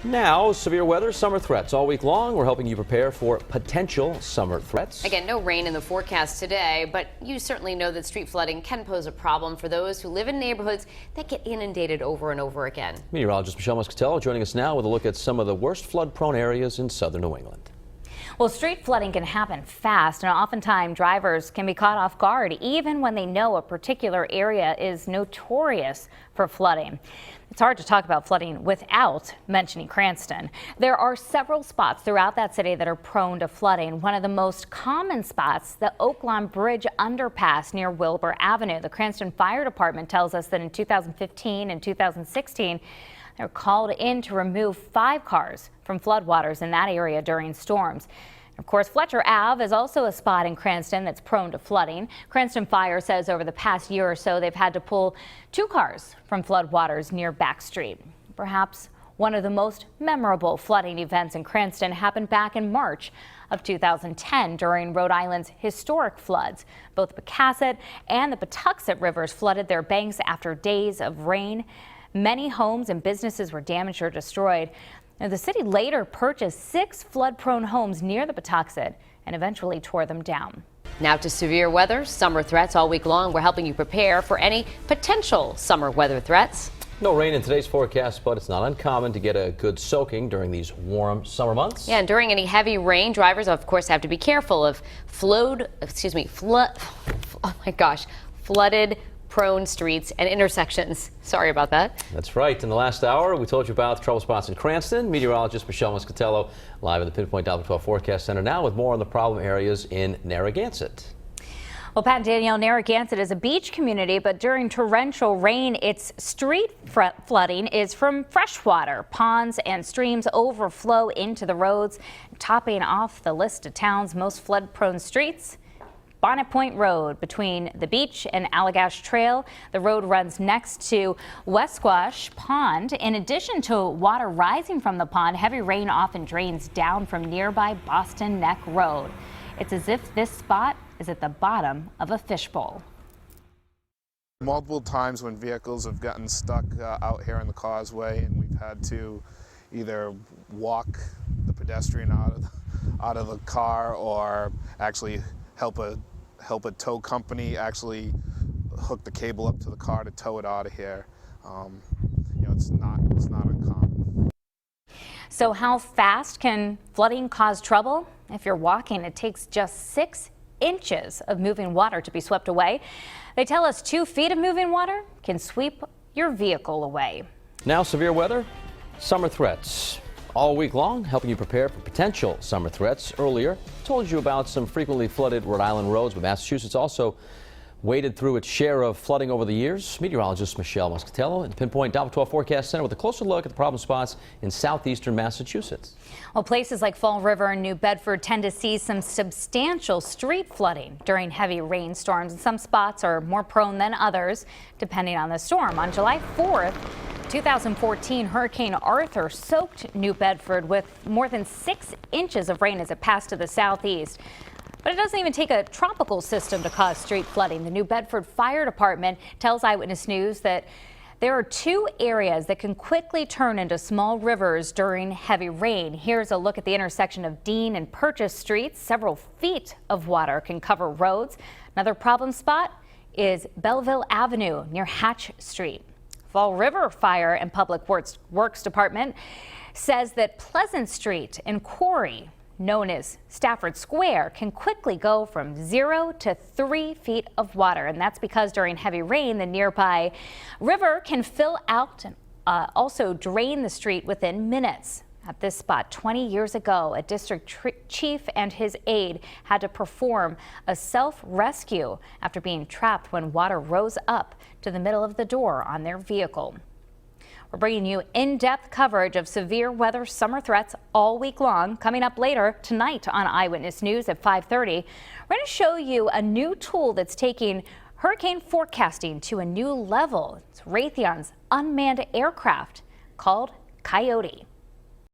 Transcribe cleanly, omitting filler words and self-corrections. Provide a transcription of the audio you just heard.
Now, severe weather, summer threats. All week long, we're helping you prepare for potential summer threats. Again, no rain in the forecast today, but you certainly know that street flooding can pose a problem for those who live in neighborhoods that get inundated over and over again. Meteorologist Michelle Muscatello joining us now with a look at some of the worst flood-prone areas in southern New England. Well, street flooding can happen fast, and oftentimes drivers can be caught off guard even when they know a particular area is notorious for flooding. It's hard to talk about flooding without mentioning Cranston. There are several spots throughout that city that are prone to flooding. One of the most common spots, the Oaklawn Bridge underpass near Wilbur Avenue. The Cranston Fire Department tells us that in 2015 and 2016, they're called in to remove 5 cars from floodwaters in that area during storms. Of course, Fletcher Ave is also a spot in Cranston that's prone to flooding. Cranston Fire says over the past year or so, they've had to pull 2 cars from floodwaters near Back Street. Perhaps one of the most memorable flooding events in Cranston happened back in March of 2010 during Rhode Island's historic floods. Both the Pecasset and the Patuxent rivers flooded their banks after days of rain. Many homes and businesses were damaged or destroyed. Now, the city later purchased 6 flood-prone homes near the Patuxent and eventually tore them down. Now to severe weather, summer threats all week long. We're helping you prepare for any potential summer weather threats. No rain in today's forecast, but it's not uncommon to get a good soaking during these warm summer months. Yeah, and during any heavy rain, drivers, of course, have to be careful of flooded prone streets and intersections. Sorry about that. That's right. In the last hour, we told you about the trouble spots in Cranston. Meteorologist Michelle Muscatello live in the Pinpoint Doppler 12 Forecast Center now with more on the problem areas in Narragansett. Well, Pat and Danielle, Narragansett is a beach community, but during torrential rain, its street flooding is from fresh water. Ponds and streams overflow into the roads, topping off the list of town's most flood-prone streets. Bonnet Point Road between the beach and Allagash Trail. The road runs next to Wesquash Pond. In addition to water rising from the pond, heavy rain often drains down from nearby Boston Neck Road. It's as if this spot is at the bottom of a fishbowl. Multiple times when vehicles have gotten stuck out here on the causeway, and we've had to either walk the pedestrian out of the car or actually help a tow company actually hook the cable up to the car to tow it out of here. It's not uncommon. So how fast can flooding cause trouble? If you're walking, it takes just 6 inches of moving water to be swept away. They tell us 2 feet of moving water can sweep your vehicle away. Now, severe weather, summer threats. All week long, helping you prepare for potential summer threats. Earlier, told you about some frequently flooded Rhode Island roads, but Massachusetts also waded through its share of flooding over the years. Meteorologist Michelle Muscatello in the Pinpoint Doppler 12 Forecast Center with a closer look at the problem spots in southeastern Massachusetts. Well, places like Fall River and New Bedford tend to see some substantial street flooding during heavy rainstorms, and some spots are more prone than others, depending on the storm. On July 4th, 2014, Hurricane Arthur soaked New Bedford with more than 6 inches of rain as it passed to the southeast. But it doesn't even take a tropical system to cause street flooding. The New Bedford Fire Department tells Eyewitness News that there are 2 areas that can quickly turn into small rivers during heavy rain. Here's a look at the intersection of Dean and Purchase Streets. Several feet of water can cover roads. Another problem spot is Belleville Avenue near Hatch Street. Fall River Fire and Public Works Department says that Pleasant Street and Quarry, known as Stafford Square, can quickly go from 0 to 3 feet of water. And that's because during heavy rain, the nearby river can fill out and also drain the street within minutes. At this spot 20 years ago, a district chief and his aide had to perform a self-rescue after being trapped when water rose up to the middle of the door on their vehicle. We're bringing you in-depth coverage of severe weather summer threats all week long. Coming up later tonight on Eyewitness News at 5:30, we're going to show you a new tool that's taking hurricane forecasting to a new level. It's Raytheon's unmanned aircraft called Coyote.